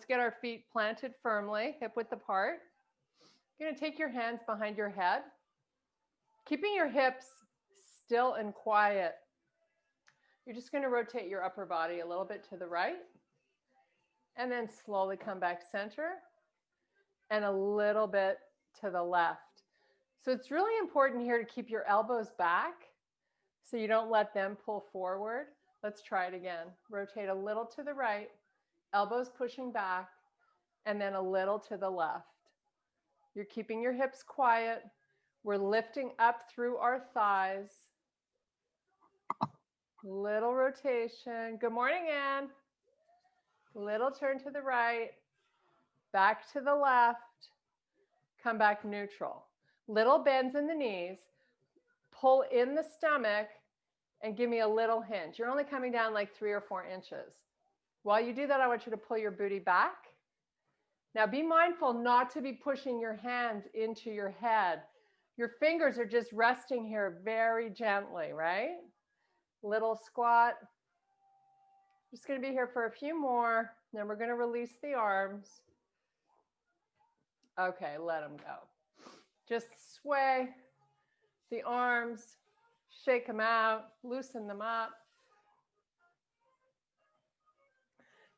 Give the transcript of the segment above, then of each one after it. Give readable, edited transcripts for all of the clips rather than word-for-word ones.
get our feet planted firmly, hip width apart. You're going to take your hands behind your head, keeping your hips still and quiet. You're just going to rotate your upper body a little bit to the right, and then slowly come back center, and a little bit to the left. So it's really important here to keep your elbows back so you don't let them pull forward. Let's try it again. Rotate a little to the right, elbows pushing back, and then a little to the left. You're keeping your hips quiet. We're lifting up through our thighs. Little rotation. Good morning, Anne. Little turn to the right, back to the left, come back neutral. Little bends in the knees, pull in the stomach, and give me a little hinge. You're only coming down like 3 or 4 inches. While you do that, I want you to pull your booty back. Now be mindful not to be pushing your hands into your head. Your fingers are just resting here very gently, right? Little squat. Just going to be here for a few more. Then we're going to release the arms. Okay, let them go. Just sway the arms, shake them out, loosen them up.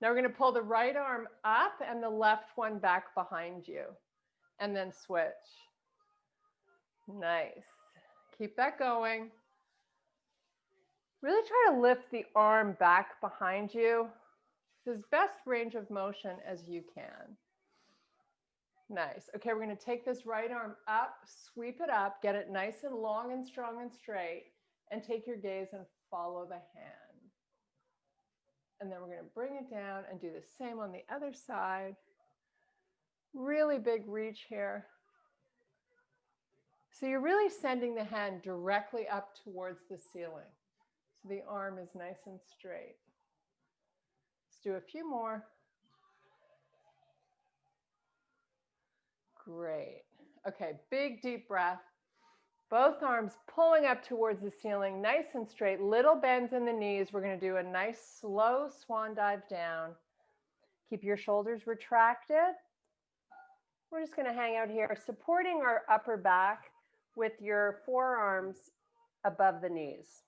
Now we're going to pull the right arm up and the left one back behind you, and then switch. Nice. Keep that going. Really try to lift the arm back behind you to as best range of motion as you can. Nice. Okay, we're going to take this right arm up, sweep it up, get it nice and long and strong and straight, and take your gaze and follow the hand. And then we're going to bring it down and do the same on the other side. Really big reach here. So you're really sending the hand directly up towards the ceiling. So the arm is nice and straight. Let's do a few more. Great. Okay, big deep breath. Both arms pulling up towards the ceiling, nice and straight, little bends in the knees. We're going to do a nice slow swan dive down. Keep your shoulders retracted. We're just going to hang out here, supporting our upper back with your forearms above the knees.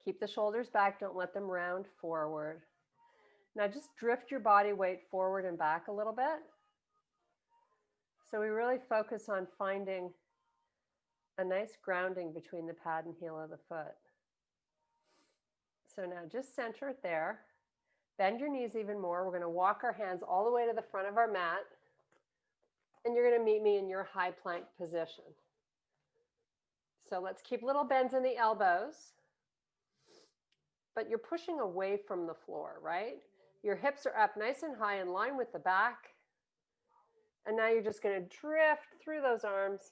Keep the shoulders back, don't let them round forward. Now just drift your body weight forward and back a little bit. So we really focus on finding a nice grounding between the pad and heel of the foot. So now just center it there. Bend your knees even more. We're going to walk our hands all the way to the front of our mat. And you're going to meet me in your high plank position. So let's keep little bends in the elbows. But you're pushing away from the floor, right? Your hips are up nice and high in line with the back. And now you're just going to drift through those arms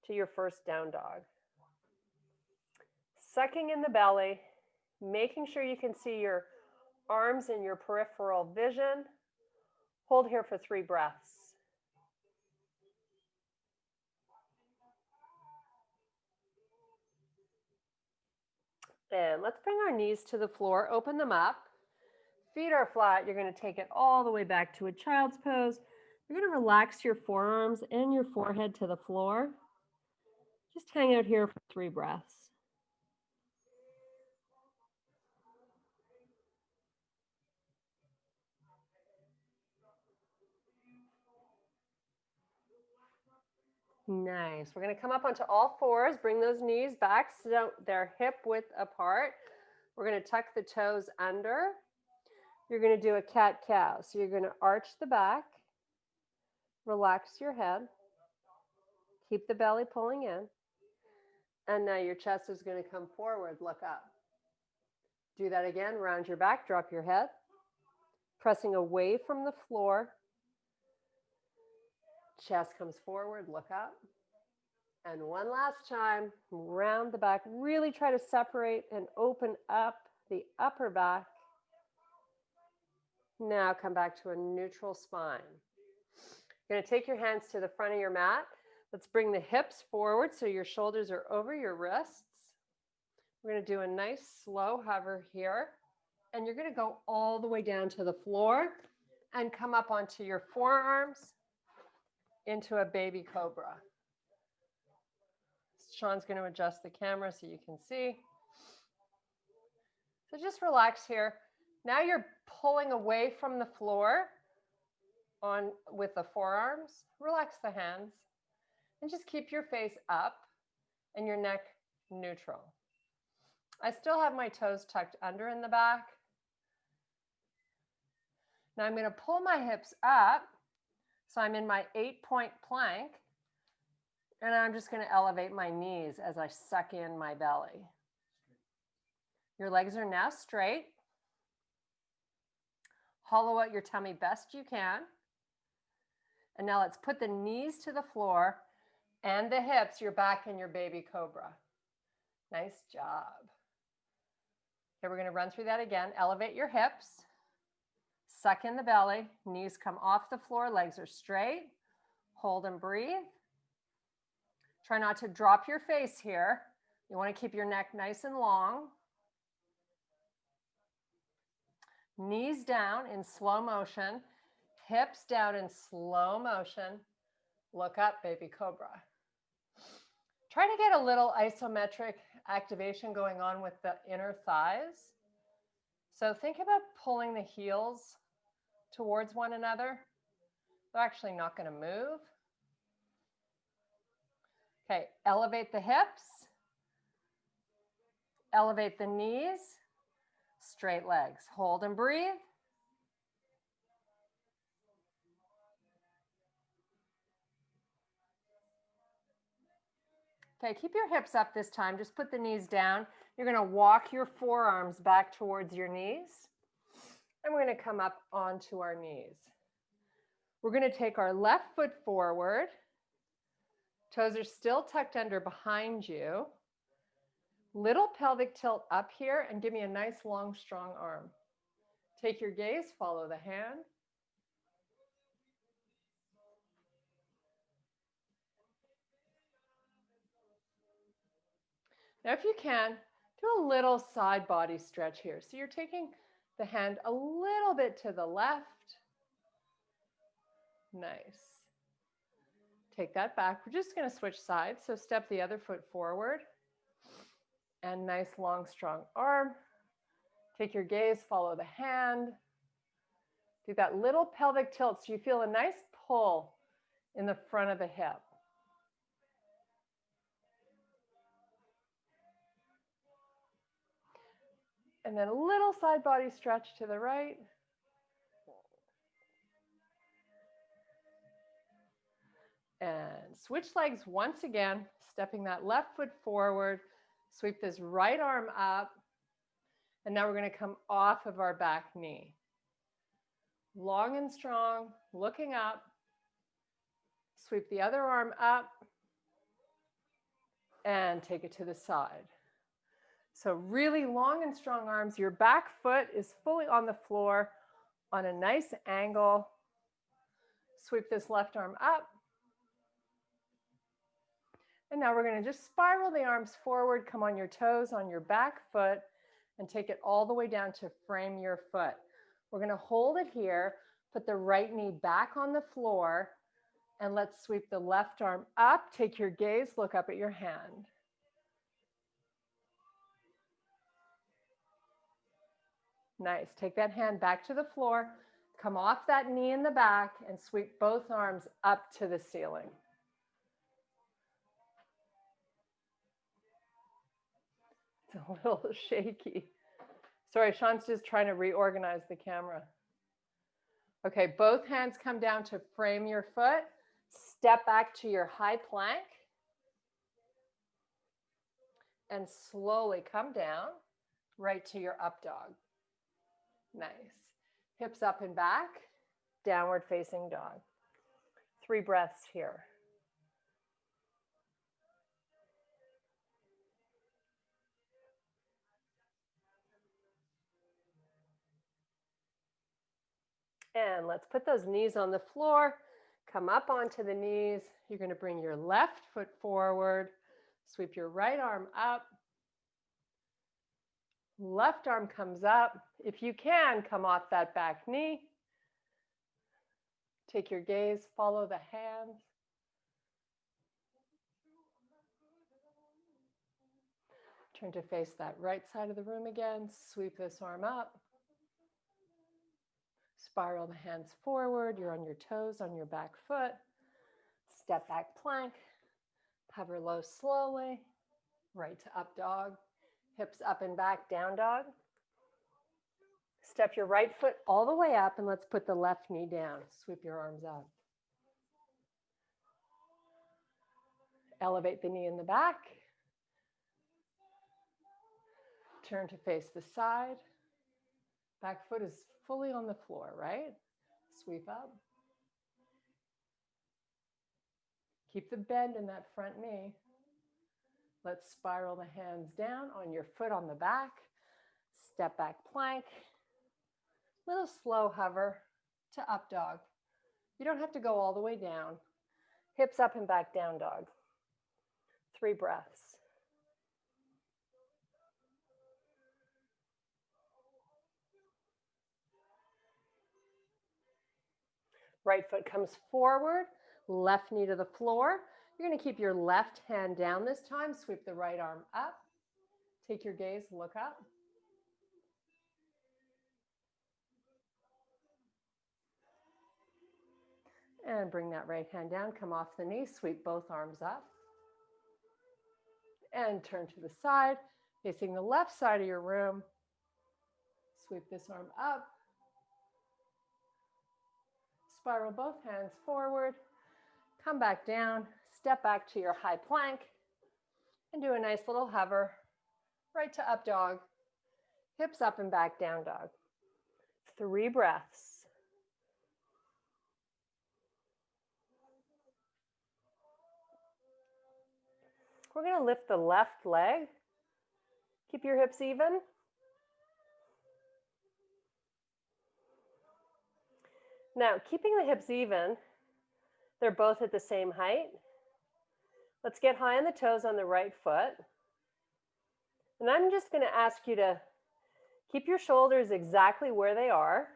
to your first down dog. Sucking in the belly, making sure you can see your arms in your peripheral vision. Hold here for 3 breaths. And let's bring our knees to the floor, open them up. Feet are flat. You're going to take it all the way back to a child's pose. You're going to relax your forearms and your forehead to the floor. Just hang out here for 3 breaths. Nice. We're going to come up onto all fours. Bring those knees back so they're hip width apart. We're going to tuck the toes under. You're going to do a cat-cow. So you're going to arch the back, relax your head, keep the belly pulling in, and now your chest is going to come forward, look up. Do that again, round your back, drop your head, pressing away from the floor. Chest comes forward, look up. And one last time, round the back. Really try to separate and open up the upper back. Now come back to a neutral spine. You're going to take your hands to the front of your mat. Let's bring the hips forward so your shoulders are over your wrists. We're going to do a nice slow hover here. And you're going to go all the way down to the floor. and come up onto your forearms into a baby cobra. Sean's going to adjust the camera so you can see. So just relax here. Now you're pulling away from the floor on with the forearms. Relax the hands and just keep your face up and your neck neutral. I still have my toes tucked under in the back. Now I'm going to pull my hips up, so I'm in my 8-point plank, and I'm just going to elevate my knees as I suck in my belly. Your legs are now straight. Hollow out your tummy best you can. And now let's put the knees to the floor and the hips, your back in your baby cobra. Nice job. Okay, we're going to run through that again. Elevate your hips. Suck in the belly. Knees come off the floor. Legs are straight. Hold and breathe. Try not to drop your face here. You want to keep your neck nice and long. Knees down in slow motion. Hips down in slow motion. Look up, baby cobra. Try to get a little isometric activation going on with the inner thighs. So think about pulling the heels towards one another. They're actually not going to move. Okay, elevate the hips. Elevate the knees. Straight legs. Hold and breathe. Okay, keep your hips up this time. Just put the knees down. You're going to walk your forearms back towards your knees. And we're going to come up onto our knees. We're going to take our left foot forward. Toes are still tucked under behind you. Little pelvic tilt up here and give me a nice, long, strong arm. Take your gaze, follow the hand. Now, if you can, do a little side body stretch here. So you're taking the hand a little bit to the left. Nice. Take that back. We're just going to switch sides. So step the other foot forward. And nice, long, strong arm. Take your gaze, follow the hand. Do that little pelvic tilt so you feel a nice pull in the front of the hip. And then a little side body stretch to the right. And switch legs once again, stepping that left foot forward. Sweep this right arm up. And now we're going to come off of our back knee. Long and strong, looking up. Sweep the other arm up. And take it to the side. So really long and strong arms. Your back foot is fully on the floor on a nice angle. Sweep this left arm up. And now we're going to just spiral the arms forward, come on your toes on your back foot, and take it all the way down to frame your foot. We're going to hold it here, put the right knee back on the floor, and let's sweep the left arm up. Take your gaze, look up at your hand. Nice. Take that hand back to the floor, come off that knee in the back, and sweep both arms up to the ceiling. It's a little shaky. Sorry, Sean's just trying to reorganize the camera. Okay, both hands come down to frame your foot. Step back to your high plank. And slowly come down right to your up dog. Nice. Hips up and back, downward facing dog. 3 breaths here. And let's put those knees on the floor. Come up onto the knees. You're going to bring your left foot forward. Sweep your right arm up. Left arm comes up. If you can, come off that back knee. Take your gaze, follow the hands. Turn to face that right side of the room again. Sweep this arm up. Spiral the hands forward. You're on your toes, on your back foot. Step back plank. Hover low slowly. Right to up dog. Hips up and back, down dog. Step your right foot all the way up and let's put the left knee down. Sweep your arms up. Elevate the knee in the back. Turn to face the side. Back foot is fully on the floor, right? Sweep up. Keep the bend in that front knee. Let's spiral the hands down on your foot on the back. Step back plank. Little slow hover to up dog. You don't have to go all the way down. Hips up and back, down dog. 3 breaths. Right foot comes forward, left knee to the floor. You're going to keep your left hand down this time. Sweep the right arm up. Take your gaze, look up. And bring that right hand down, come off the knee, sweep both arms up. And turn to the side, facing the left side of your room. Sweep this arm up. Spiral both hands forward. Come back down, step back to your high plank, and do a nice little hover, right to up dog. Hips up and back, down dog. 3 breaths. We're going to lift the left leg. Keep your hips even. Now, keeping the hips even, they're both at the same height. Let's get high on the toes on the right foot. And I'm just going to ask you to keep your shoulders exactly where they are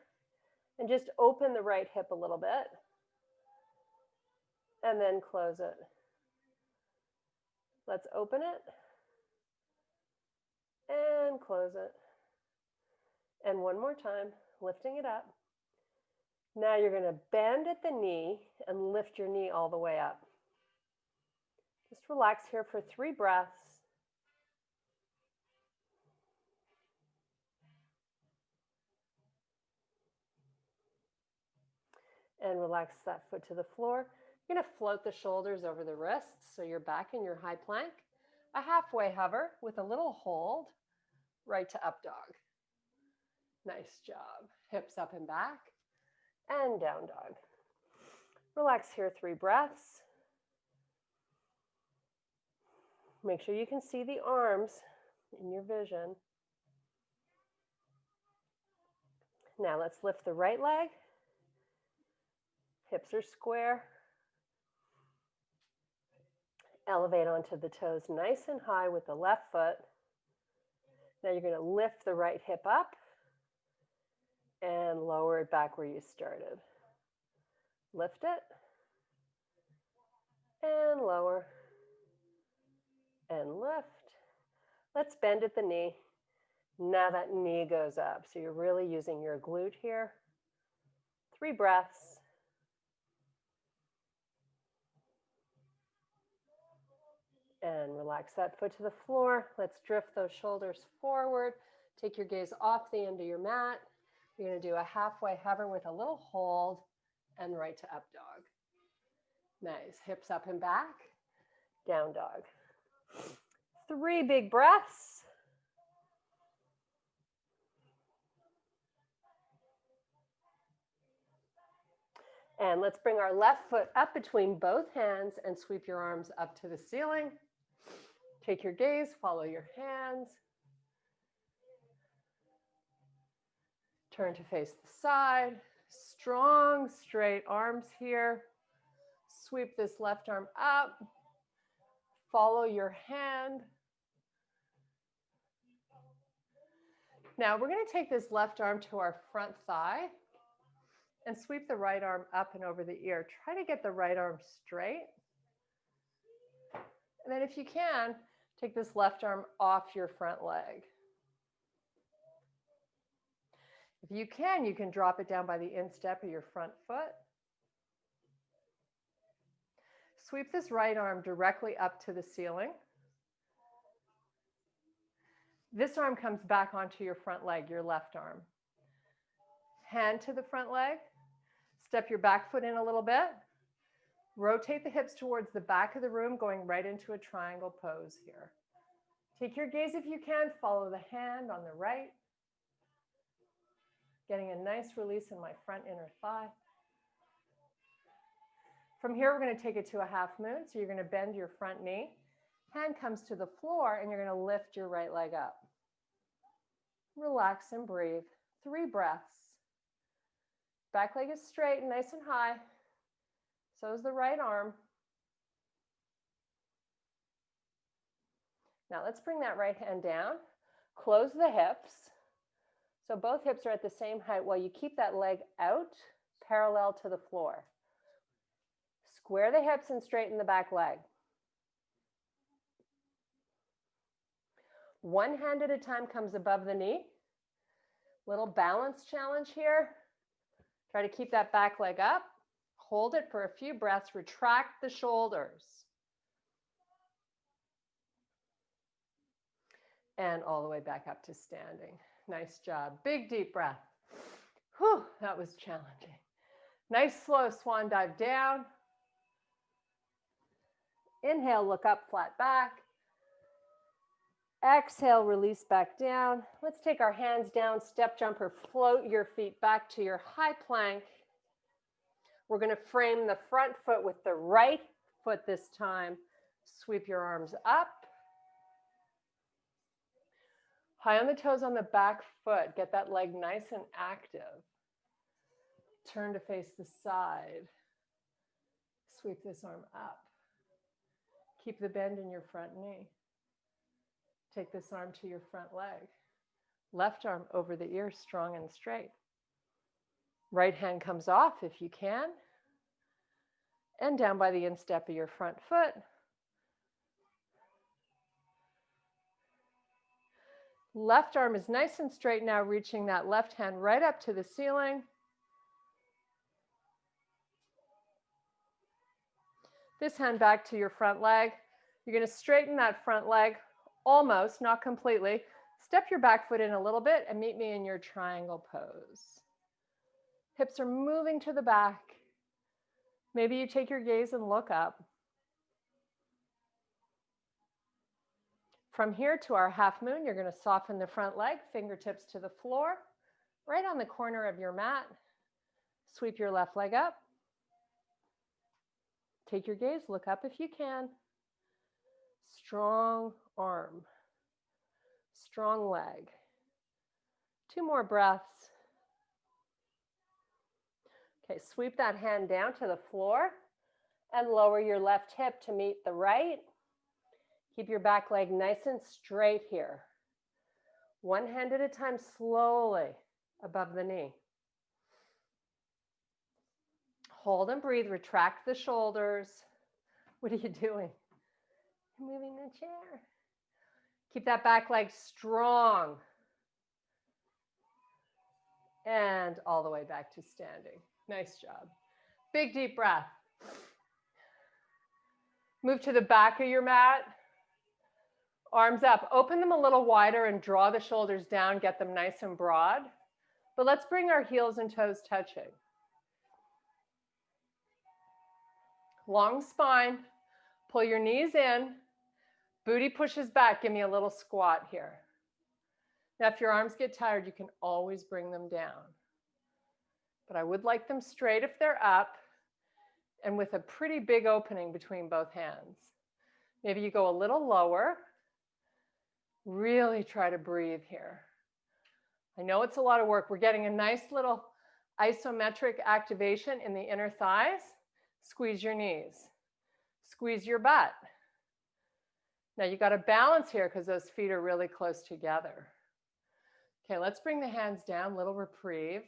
and just open the right hip a little bit. And then close it. Let's open it and close it. And one more time, lifting it up. Now you're going to bend at the knee and lift your knee all the way up. Just relax here for 3 breaths. And relax that foot to the floor. You're going to float the shoulders over the wrists so you're back in your high plank. A halfway hover with a little hold, right to up dog. Nice job. Hips up and back. And down dog. Relax here, 3 breaths. Make sure you can see the arms in your vision. Now let's lift the right leg. Hips are square. Elevate onto the toes nice and high with the left foot. Now you're going to lift the right hip up and lower it back where you started. Lift it and lower and lift. Let's bend at the knee. Now that knee goes up. So you're really using your glute here. 3 breaths. And relax that foot to the floor. Let's drift those shoulders forward. Take your gaze off the end of your mat. You're going to do a halfway hover with a little hold and right to up dog. Nice. Hips up and back. Down dog. 3 big breaths. And let's bring our left foot up between both hands and sweep your arms up to the ceiling. Take your gaze, follow your hands. Turn to face the side. Strong, straight arms here. Sweep this left arm up. Follow your hand. Now we're going to take this left arm to our front thigh. and sweep the right arm up and over the ear. Try to get the right arm straight. And then if you can, take this left arm off your front leg. If you can drop it down by the instep of your front foot. Sweep this right arm directly up to the ceiling. This arm comes back onto your front leg, your left arm. Hand to the front leg. Step your back foot in a little bit. Rotate the hips towards the back of the room, going right into a triangle pose here. Take your gaze if you can, follow the hand on the right. Getting a nice release in my front inner thigh. From here, we're going to take it to a half moon. So you're going to bend your front knee. Hand comes to the floor, and you're going to lift your right leg up. Relax and breathe. 3 breaths. Back leg is straight and nice and high. So is the right arm. Now let's bring that right hand down. Close the hips. So both hips are at the same height while you keep that leg out parallel to the floor. Square the hips and straighten the back leg. One hand at a time comes above the knee. Little balance challenge here. Try to keep that back leg up. Hold it for a few breaths. Retract the shoulders. And all the way back up to standing. Nice job. Big deep breath. Whew, that was challenging. Nice slow swan dive down. Inhale, look up, flat back. Exhale, release back down. Let's take our hands down, step jumper, float your feet back to your high plank. We're going to frame the front foot with the right foot this time. Sweep your arms up. High on the toes on the back foot. Get that leg nice and active. Turn to face the side. Sweep this arm up. Keep the bend in your front knee. Take this arm to your front leg. Left arm over the ear, strong and straight. Right hand comes off if you can. And down by the instep of your front foot. Left arm is nice and straight now, reaching that left hand right up to the ceiling. This hand back to your front leg. You're going to straighten that front leg almost, not completely. Step your back foot in a little bit and meet me in your triangle pose. Hips are moving to the back. Maybe you take your gaze and look up. From here to our half moon, you're going to soften the front leg, fingertips to the floor, right on the corner of your mat. Sweep your left leg up. Take your gaze, look up if you can. Strong arm, strong leg. 2 more breaths. Okay, sweep that hand down to the floor and lower your left hip to meet the right. Keep your back leg nice and straight here. One hand at a time, slowly above the knee. Hold and breathe, retract the shoulders. What are you doing? You're moving the chair. Keep that back leg strong. And all the way back to standing. Nice job. Big deep breath. Move to the back of your mat. Arms up. Open them a little wider and draw the shoulders down. Get them nice and broad. But let's bring our heels and toes touching. Long spine. Pull your knees in. Booty pushes back. Give me a little squat here. Now, if your arms get tired, you can always bring them down. But I would like them straight if they're up and with a pretty big opening between both hands. Maybe you go a little lower. Really try to breathe here. I know it's a lot of work. We're getting a nice little isometric activation in the inner thighs. Squeeze your knees. Squeeze your butt. Now you got to balance here because those feet are really close together. Okay, let's bring the hands down, little reprieve.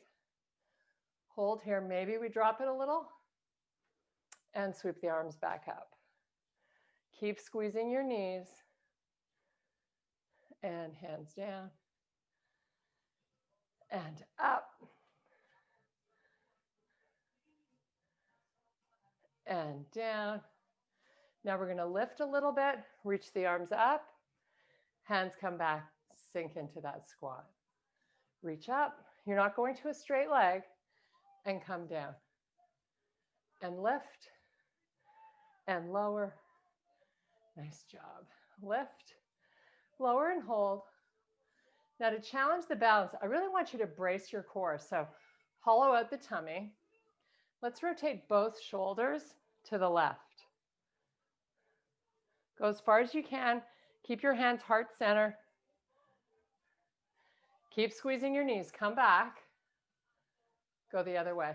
Hold here. Maybe we drop it a little and sweep the arms back up. Keep squeezing your knees and hands down and up and down. Now we're going to lift a little bit, reach the arms up, hands come back, sink into that squat. Reach up. You're not going to a straight leg, and come down. And lift and lower. Nice job. Lift, lower and hold. Now to challenge the balance, I really want you to brace your core. So hollow out the tummy. Let's rotate both shoulders to the left. Go as far as you can. Keep your hands heart center. Keep squeezing your knees. Come back. Go the other way.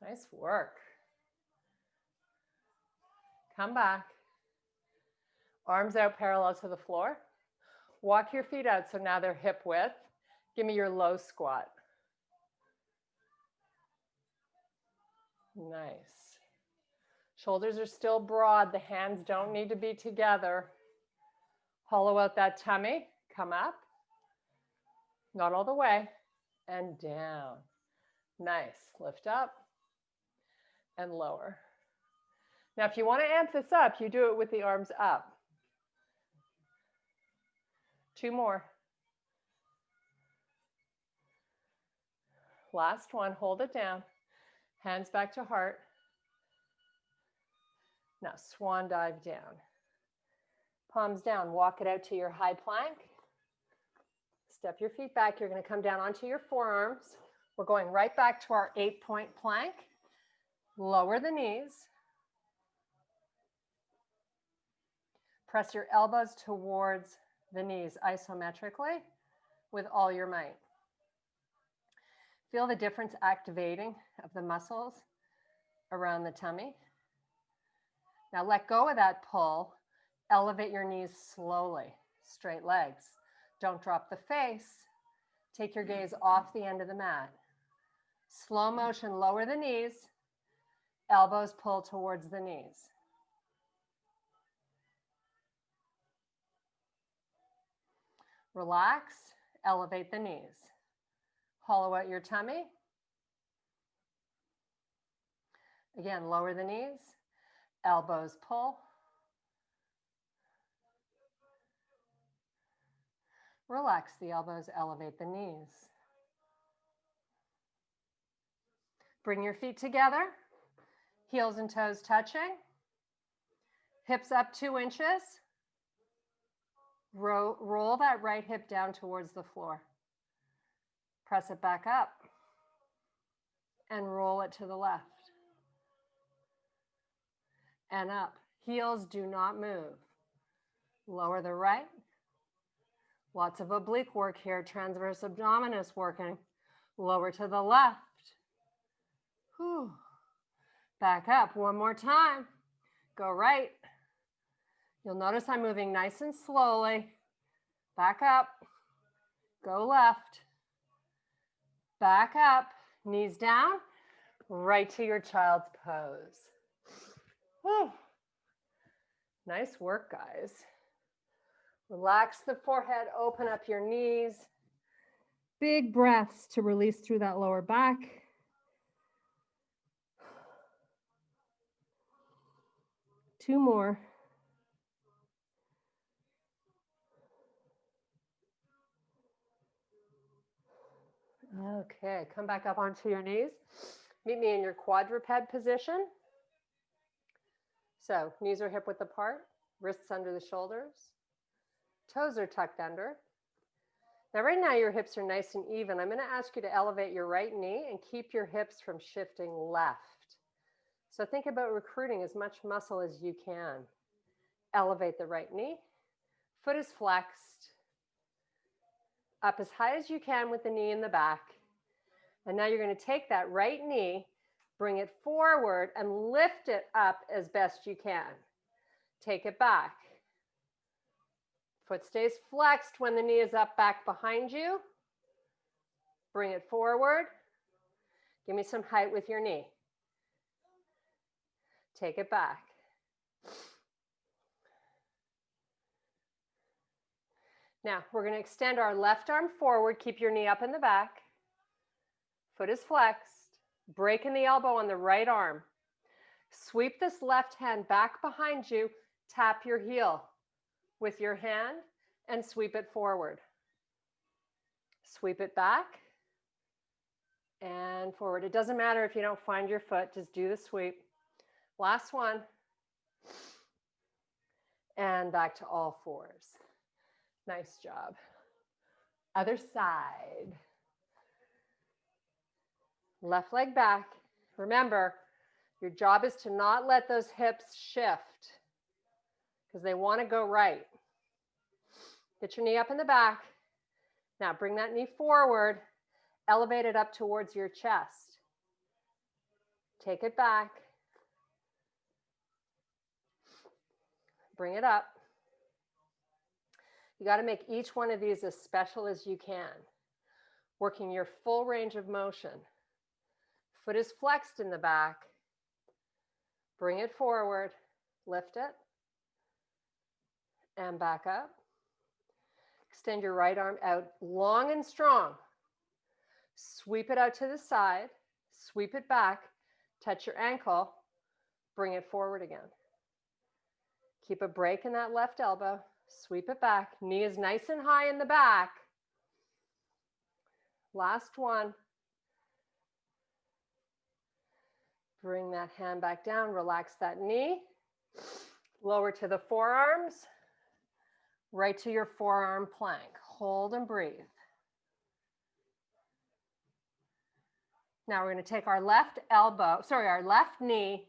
Nice work. Come back. Arms out parallel to the floor. Walk your feet out so now they're hip width. Give me your low squat. Nice. Shoulders are still broad. The hands don't need to be together. Hollow out that tummy. Come up. Not all the way. And down. Nice. Lift up and lower. Now, if you want to amp this up, you do it with the arms up. 2 more. Last one. Hold it down. Hands back to heart. Now, swan dive down. Palms down. Walk it out to your high plank. Step your feet back. You're going to come down onto your forearms. We're going right back to our 8-point plank. Lower the knees. Press your elbows towards the knees isometrically with all your might. Feel the difference activating of the muscles around the tummy. Now let go of that pull. Elevate your knees slowly. Straight legs. Don't drop the face. Take your gaze off the end of the mat. Slow motion, lower the knees. Elbows pull towards the knees. Relax, elevate the knees. Hollow out your tummy. Again, lower the knees. Elbows pull. Relax the elbows, elevate the knees. Bring your feet together. Heels and toes touching. Hips up 2 inches. Roll that right hip down towards the floor. Press it back up. And roll it to the left. And up. Heels do not move. Lower the right. Lots of oblique work here. Transverse abdominis working. Lower to the left. Whew. Back up. One more time. Go right. You'll notice I'm moving nice and slowly. Back up. Go left. Back up. Knees down. Right to your child's pose. Whew. Nice work, guys. Relax the forehead. Open up your knees. Big breaths to release through that lower back. Two more. Okay, come back up onto your knees. Meet me in your quadruped position. So knees are hip width apart, wrists under the shoulders, toes are tucked under. Now right now your hips are nice and even. I'm going to ask you to elevate your right knee and keep your hips from shifting left. So think about recruiting as much muscle as you can. Elevate the right knee. Foot is flexed. Up as high as you can with the knee in the back. And now you're going to take that right knee, bring it forward and lift it up as best you can. Take it back. Foot stays flexed when the knee is up back behind you. Bring it forward. Give me some height with your knee. Take it back. Now, we're going to extend our left arm forward. Keep your knee up in the back. Foot is flexed. Breaking the elbow on the right arm. Sweep this left hand back behind you. Tap your heel with your hand and sweep it forward. Sweep it back and forward. It doesn't matter if you don't find your foot. Just do the sweep. Last one. And back to all fours. Nice job. Other side. Left leg back. Remember, your job is to not let those hips shift because they want to go right. Get your knee up in the back. Now bring that knee forward. Elevate it up towards your chest. Take it back. Bring it up. You got to make each one of these as special as you can, working your full range of motion. Foot is flexed in the back. Bring it forward, lift it, and back up. Extend your right arm out long and strong. Sweep it out to the side, sweep it back, touch your ankle, bring it forward again. Keep a break in that left elbow. Sweep it back. Knee is nice and high in the back. Last one. Bring that hand back down. Relax that knee. Lower to the forearms. Right to your forearm plank. Hold and breathe. Now we're going to take our left knee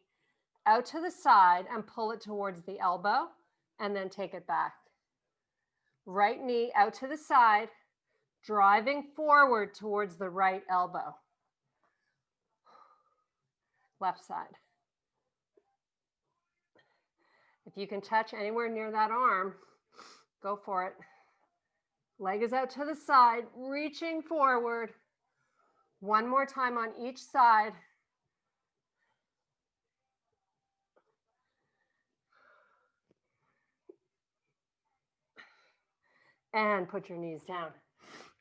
out to the side and pull it towards the elbow and then take it back. Right knee out to the side, driving forward towards the right elbow. Left side. If you can touch anywhere near that arm, go for it. Leg is out to the side, reaching forward. One more time on each side. And put your knees down.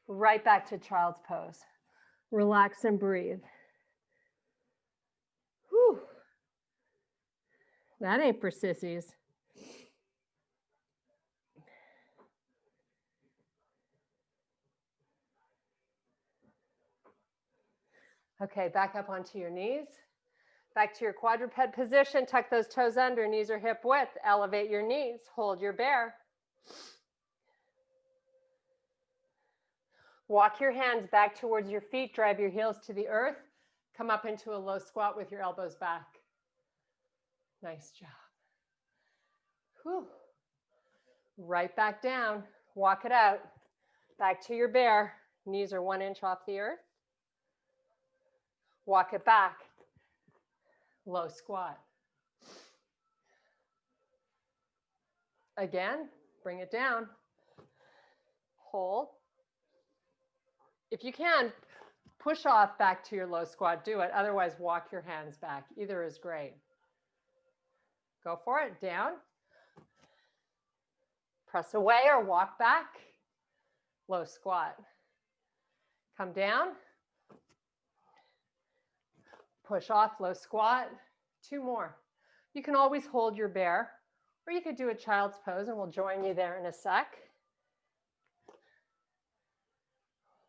Right back to child's pose. Relax and breathe. Whew. That ain't for sissies. Okay, back up onto your knees. Back to your quadruped position. Tuck those toes under, knees are hip width. Elevate your knees. Hold your bear. Walk your hands back towards your feet. Drive your heels to the earth. Come up into a low squat with your elbows back. Nice job. Whew. Right back down. Walk it out. Back to your bear. Knees are 1 inch off the earth. Walk it back. Low squat. Again, bring it down. Hold. If you can, push off back to your low squat, do it. Otherwise, walk your hands back. Either is great. Go for it. Down. Press away or walk back. Low squat. Come down. Push off, low squat. 2 more. You can always hold your bear, or you could do a child's pose, and we'll join you there in a sec.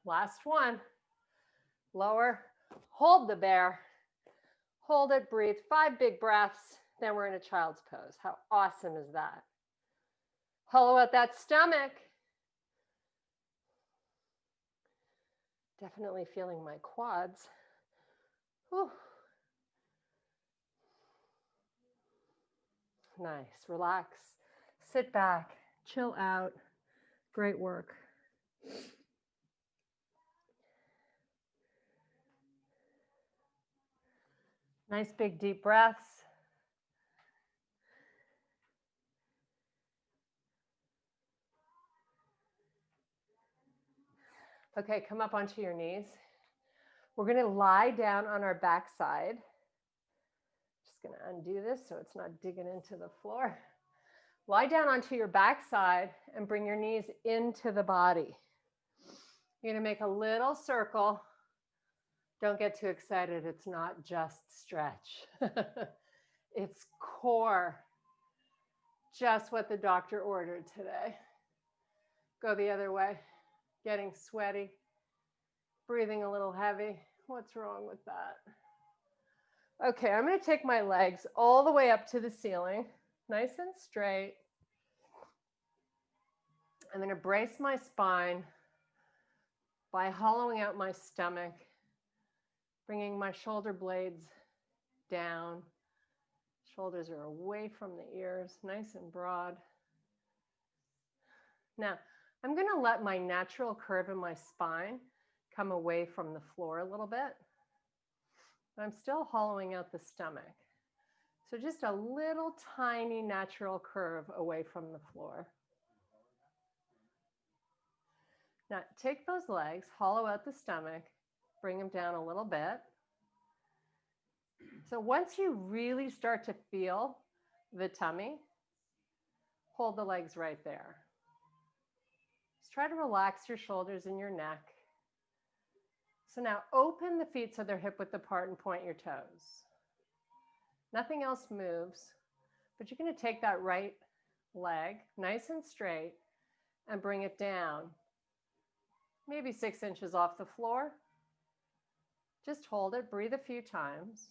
Last one. Lower. Hold the bear. Hold it, breathe. 5 big breaths. Then we're in a child's pose. How awesome is that? Hollow out that stomach. Definitely feeling my quads. Whew. Nice. Relax. Sit back. Chill out. Great work. Nice big deep breaths. Okay, come up onto your knees. We're going to lie down on our backside. Just going to undo this so it's not digging into the floor. Lie down onto your backside and bring your knees into the body. You're going to make a little circle. Don't get too excited. It's not just stretch. It's core. Just what the doctor ordered today. Go the other way. Getting sweaty. Breathing a little heavy. What's wrong with that? Okay, I'm going to take my legs all the way up to the ceiling. Nice and straight. I'm going to brace my spine by hollowing out my stomach, bringing my shoulder blades down. Shoulders are away from the ears, nice and broad. Now, I'm going to let my natural curve in my spine come away from the floor a little bit. But I'm still hollowing out the stomach. So just a little tiny natural curve away from the floor. Now, take those legs, hollow out the stomach, bring them down a little bit. So once you really start to feel the tummy, hold the legs right there. Just try to relax your shoulders and your neck. So now open the feet so they're hip width apart and point your toes. Nothing else moves, but you're going to take that right leg nice and straight and bring it down, maybe 6 inches off the floor. Just hold it, breathe a few times.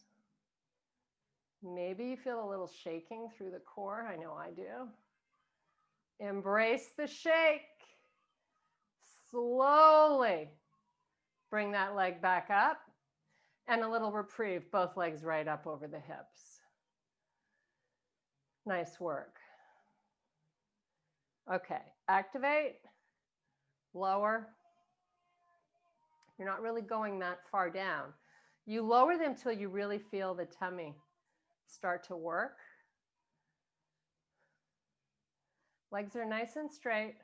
Maybe you feel a little shaking through the core. I know I do. Embrace the shake. Slowly bring that leg back up and a little reprieve, both legs right up over the hips. Nice work. Okay, activate, lower. You're not really going that far down. You lower them till you really feel the tummy start to work. Legs are nice and straight.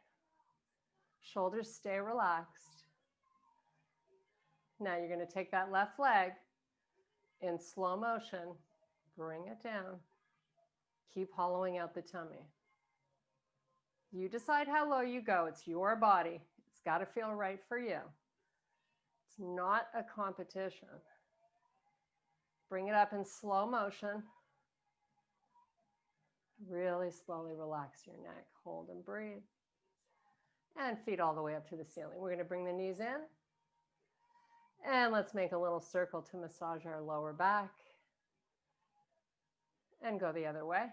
Shoulders stay relaxed. Now you're going to take that left leg in slow motion, bring it down. Keep hollowing out the tummy. You decide how low you go. It's your body. It's got to feel right for you. It's not a competition. Bring it up in slow motion. Really slowly relax your neck. Hold and breathe. And feet all the way up to the ceiling. We're going to bring the knees in. And let's make a little circle to massage our lower back. And go the other way.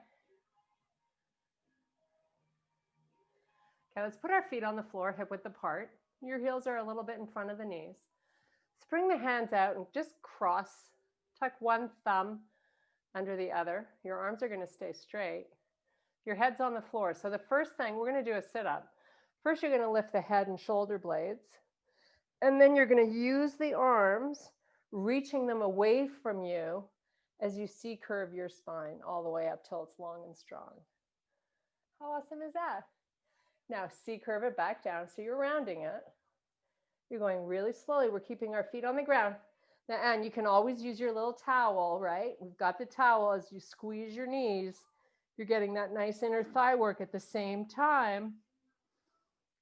Okay, let's put our feet on the floor, hip width apart. Your heels are a little bit in front of the knees. Let's bring the hands out and just cross. Tuck one thumb under the other. Your arms are going to stay straight. Your head's on the floor. So the first thing, we're going to do a sit-up. First, you're going to lift the head and shoulder blades. And then you're going to use the arms, reaching them away from you as you C-curve your spine all the way up till it's long and strong. How awesome is that? Now C-curve it back down. So you're rounding it. You're going really slowly. We're keeping our feet on the ground. Now, and you can always use your little towel, right? We've got the towel as you squeeze your knees. You're getting that nice inner thigh work at the same time.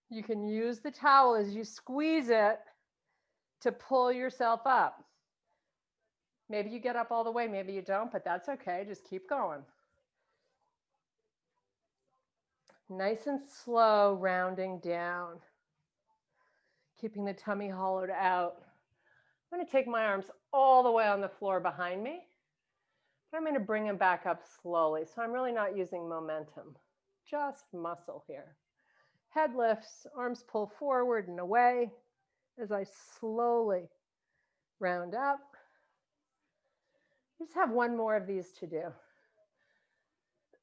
You can use the towel as you squeeze it to pull yourself up. Maybe you get up all the way, maybe you don't, but that's okay. Just keep going. Nice and slow, rounding down. Keeping the tummy hollowed out. I'm going to take my arms all the way on the floor behind me. I'm going to bring them back up slowly. So I'm really not using momentum, just muscle here. Head lifts, arms pull forward and away as I slowly round up. Just have one more of these to do.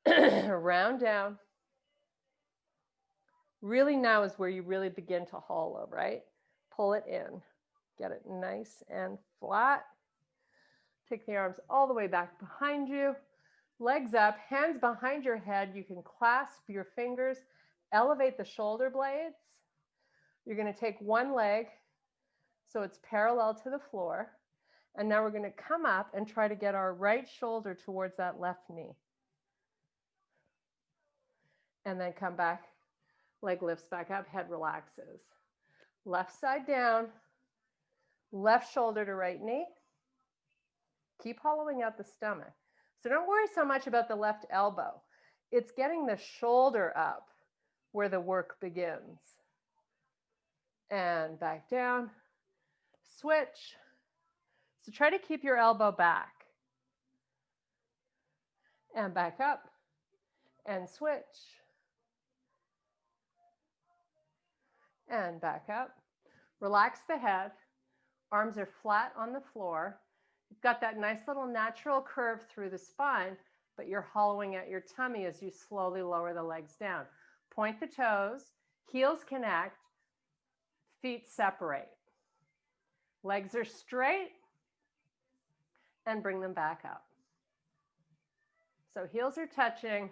Round down. Really now is where you really begin to hollow, right? Pull it in. Get it nice and flat. Take the arms all the way back behind you. Legs up, hands behind your head. You can clasp your fingers. Elevate the shoulder blades. You're going to take one leg so it's parallel to the floor. And now we're going to come up and try to get our right shoulder towards that left knee. And then come back, leg lifts back up, head relaxes. Left side down, left shoulder to right knee. Keep hollowing out the stomach. So don't worry so much about the left elbow. It's getting the shoulder up where the work begins. And back down, switch. So try to keep your elbow back. And back up, and switch. And back up. Relax the head. Arms are flat on the floor. You've got that nice little natural curve through the spine, but you're hollowing out your tummy as you slowly lower the legs down. Point the toes, heels connect, feet separate. Legs are straight, and bring them back up. So heels are touching,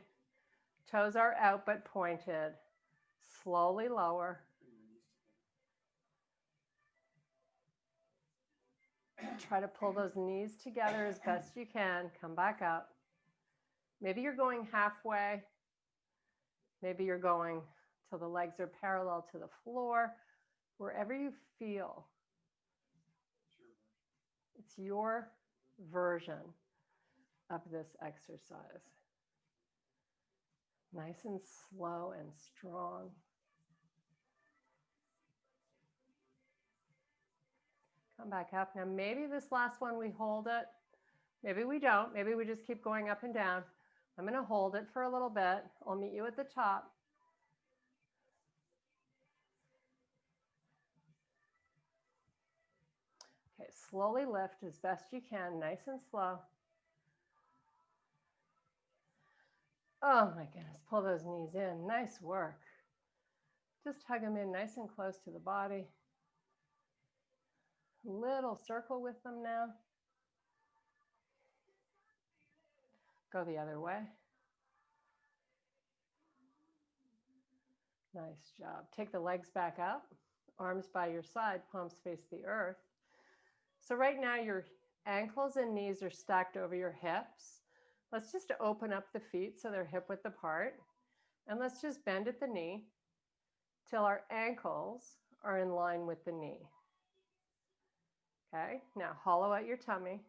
toes are out but pointed. Slowly lower. Try to pull those knees together as best you can. Come back up. Maybe you're going halfway. Maybe you're going till the legs are parallel to the floor. Wherever you feel. It's your version of this exercise. Nice and slow and strong. Come back up. Now maybe this last one we hold it. Maybe we don't. Maybe we just keep going up and down. I'm going to hold it for a little bit. I'll meet you at the top. Okay, slowly lift as best you can, nice and slow. Oh my goodness, pull those knees in. Nice work. Just hug them in nice and close to the body. Little circle with them now. Go the other way. Nice job. Take the legs back up, arms by your side, palms face the earth. So right now your ankles and knees are stacked over your hips. Let's just open up the feet so they're hip width apart. And let's just bend at the knee till our ankles are in line with the knee. Okay, now hollow out your tummy.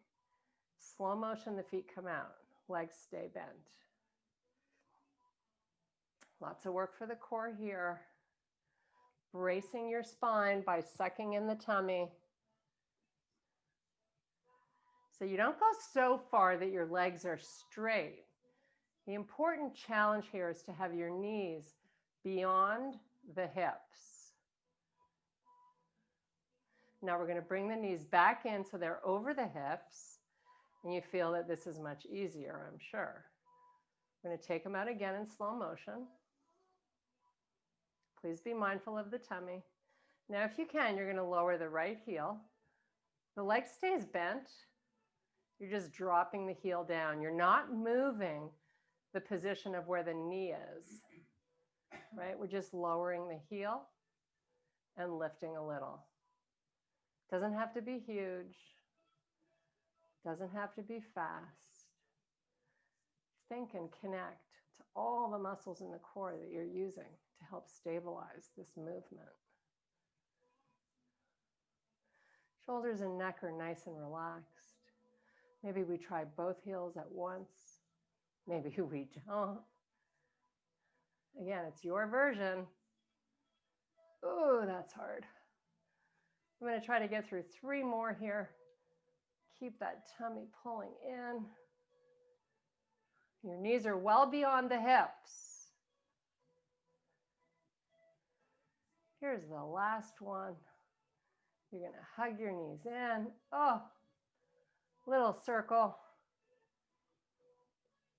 Slow motion, the feet come out. Legs stay bent. Lots of work for the core here. Bracing your spine by sucking in the tummy. So you don't go so far that your legs are straight. The important challenge here is to have your knees beyond the hips. Now we're going to bring the knees back in so they're over the hips. And you feel that this is much easier, I'm sure. I'm going to take them out again in slow motion. Please be mindful of the tummy. Now, if you can, you're going to lower the right heel. The leg stays bent. You're just dropping the heel down. You're not moving the position of where the knee is, right? We're just lowering the heel and lifting a little. Doesn't have to be huge. Doesn't have to be fast. Think and connect to all the muscles in the core that you're using to help stabilize this movement. Shoulders and neck are nice and relaxed. Maybe we try both heels at once. Maybe we don't. Again, it's your version. Oh, that's hard. I'm going to try to get through 3 more here. Keep that tummy pulling in. Your knees are well beyond the hips. Here's the last one. You're going to hug your knees in. Oh, little circle.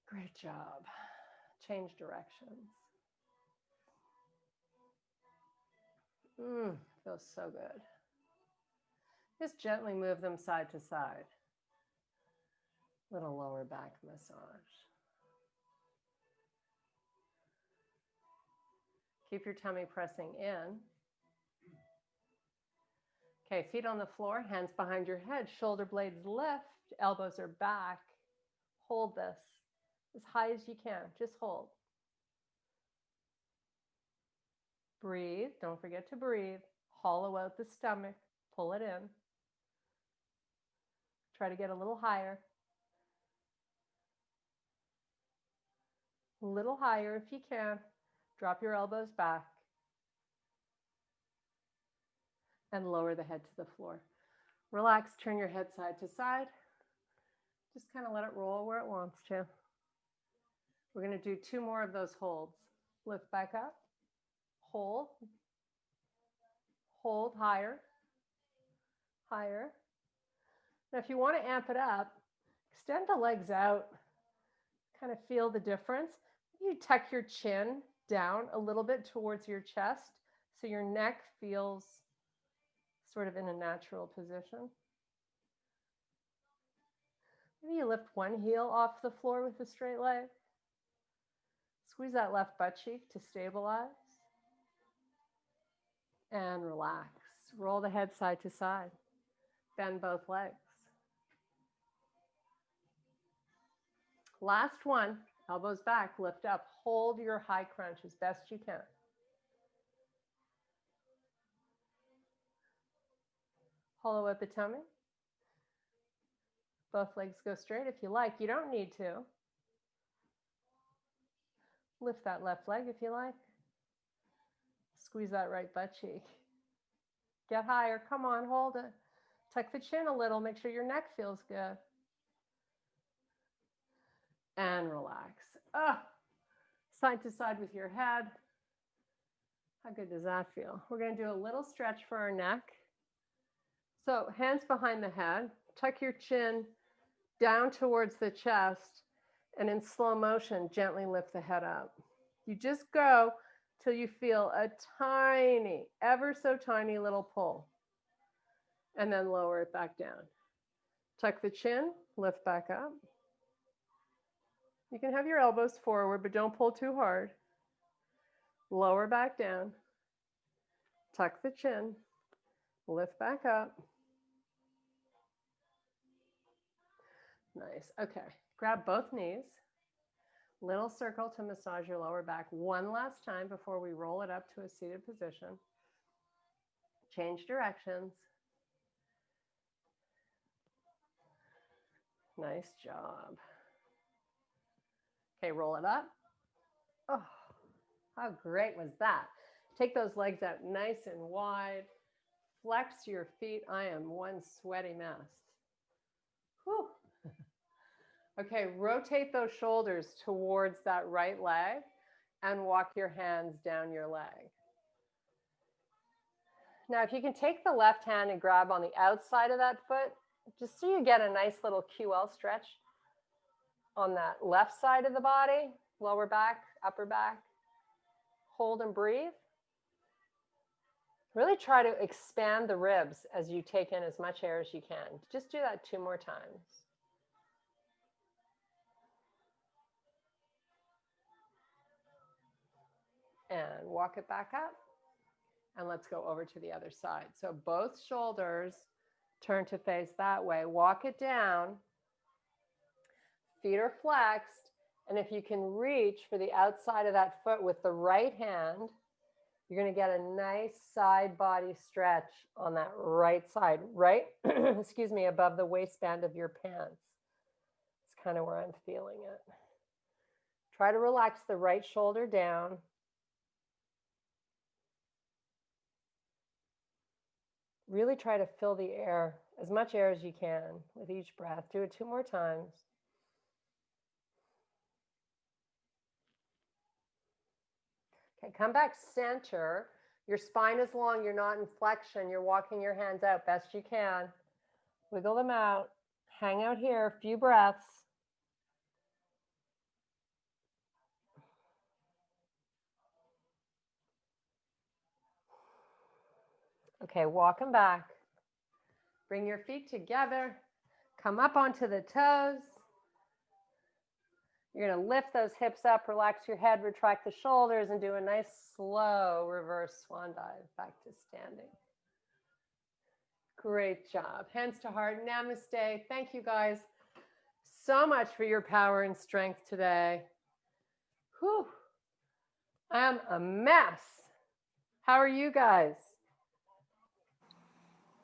Great job. Change directions. Feels so good. Just gently move them side to side. Little lower back massage. Keep your tummy pressing in. Okay, feet on the floor, hands behind your head, shoulder blades lift, elbows are back. Hold this as high as you can. Just hold. Breathe. Don't forget to breathe. Hollow out the stomach. Pull it in. Try to get a little higher. A little higher if you can. Drop your elbows back. And lower the head to the floor. Relax, turn your head side to side. Just kind of let it roll where it wants to. We're going to do 2 more of those holds. Lift back up. Hold. Hold higher. Higher. Now, if you want to amp it up, extend the legs out. Kind of feel the difference. You tuck your chin down a little bit towards your chest so your neck feels sort of in a natural position. Maybe you lift one heel off the floor with a straight leg. Squeeze that left butt cheek to stabilize. And relax. Roll the head side to side. Bend both legs. Last one, elbows back, lift up. Hold your high crunch as best you can. Hollow out the tummy. Both legs go straight if you like. You don't need to. Lift that left leg if you like. Squeeze that right butt cheek. Get higher. Come on, hold it. Tuck the chin a little. Make sure your neck feels good. And relax. Side to side with your head. How good does that feel? We're going to do a little stretch for our neck. So hands behind the head. Tuck your chin down towards the chest. And in slow motion, gently lift the head up. You just go till you feel a tiny, ever so tiny little pull. And then lower it back down. Tuck the chin, lift back up. You can have your elbows forward, but don't pull too hard. Lower back down. Tuck the chin, lift back up. Nice. Okay. Grab both knees. Little circle to massage your lower back one last time before we roll it up to a seated position. Change directions. Nice job. Okay, roll it up. Oh, how great was that? Take those legs out nice and wide. Flex your feet. I am one sweaty mess. Whew. Okay, rotate those shoulders towards that right leg and walk your hands down your leg. Now, if you can take the left hand and grab on the outside of that foot, just so you get a nice little QL stretch on that left side of the body, lower back, upper back. Hold and breathe. Really try to expand the ribs as you take in as much air as you can. Just do that 2 more times. And walk it back up. And let's go over to the other side. So both shoulders turn to face that way. Walk it down. Feet are flexed. And if you can reach for the outside of that foot with the right hand, you're going to get a nice side body stretch on that right side, right, excuse me, above the waistband of your pants. It's kind of where I'm feeling it. Try to relax the right shoulder down. Really try to fill the air, as much air as you can with each breath. Do it 2 more times. Okay, come back center. Your spine is long. You're not in flexion. You're walking your hands out best you can. Wiggle them out. Hang out here. A few breaths. Okay, walk them back. Bring your feet together. Come up onto the toes. You're going to lift those hips up, relax your head, retract the shoulders, and do a nice slow reverse swan dive back to standing. Great job. Hands to heart. Namaste. Thank you guys so much for your power and strength today. Whew. I'm a mess. How are you guys?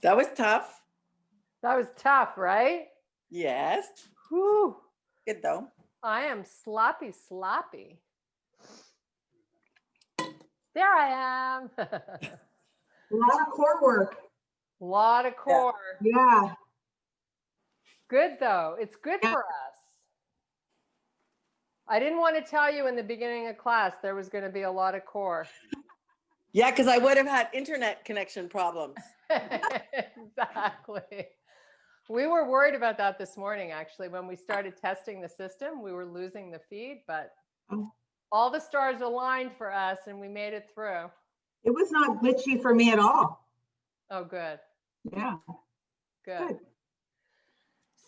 That was tough. That was tough, right? Yes. Whew. Good though. I am sloppy. There I am. A lot of core work. A lot of core. Yeah. Good though. It's good for us. I didn't want to tell you in the beginning of class there was going to be a lot of core. Yeah, because I would have had internet connection problems. Exactly. We were worried about that this morning, actually. When we started testing the system, we were losing the feed, but all the stars aligned for us and we made it through. It was not glitchy for me at all. Oh, good. Yeah. Good.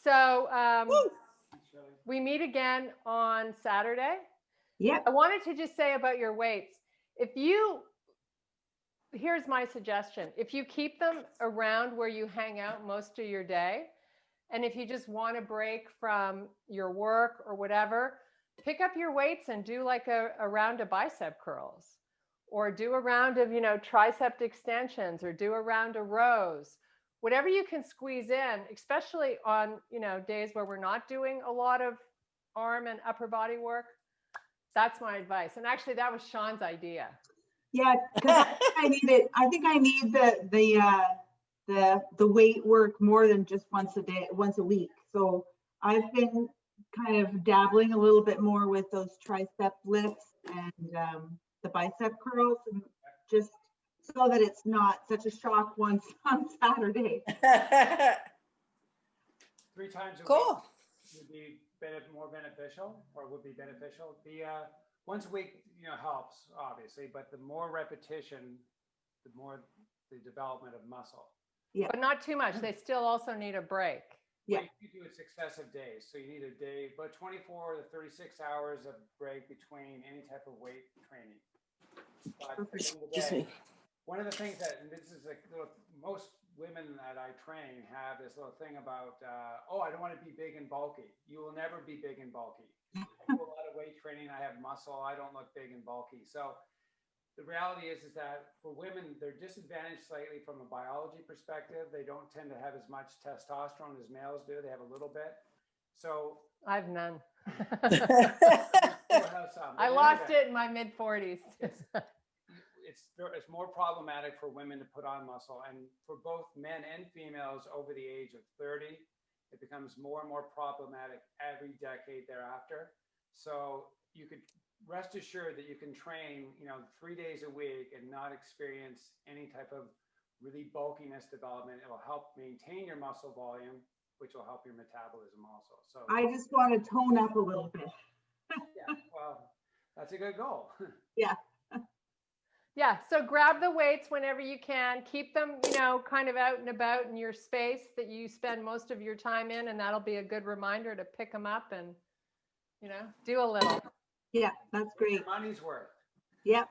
So we meet again on Saturday. Yeah. I wanted to just say about your weights. Here's my suggestion. If you keep them around where you hang out most of your day, and if you just want to break from your work or whatever, pick up your weights and do like a round of bicep curls, or do a round of, tricep extensions, or do a round of rows, whatever you can squeeze in, especially on, days where we're not doing a lot of arm and upper body work. That's my advice. And actually that was Sean's idea. Yeah, because I think I need the weight work more than just once a week. So I've been kind of dabbling a little bit more with those tricep lifts and the bicep curls, and just so that it's not such a shock once on Saturday. 3 times a Cool. week would be more beneficial, or would be beneficial. The once a week, helps obviously, but the more repetition, the more the development of muscle. Yeah. But not too much. They still also need a break. Yeah. But you do it successive days. So you need a day, but 24 to 36 hours of break between any type of weight training. But at the end of the day, one of the things that, and this is like most women that I train have this little thing about, I don't want to be big and bulky. You will never be big and bulky. I do a lot of weight training. I have muscle. I don't look big and bulky. So the reality is that for women, they're disadvantaged slightly from a biology perspective. They don't tend to have as much testosterone as males do. They have a little bit. So I have none. have some, I lost it in my mid 40s. It's more problematic for women to put on muscle, and for both men and females over the age of 30, it becomes more and more problematic every decade thereafter. So you could rest assured that you can train, 3 days a week and not experience any type of really bulkiness development. It will help maintain your muscle volume, which will help your metabolism also. So I just want to tone up a little bit. yeah, well, that's a good goal. Yeah. Yeah. So grab the weights whenever you can. Keep them, kind of out and about in your space that you spend most of your time in. And that'll be a good reminder to pick them up and, do a little. Yeah, that's great. Money's worth. Yep.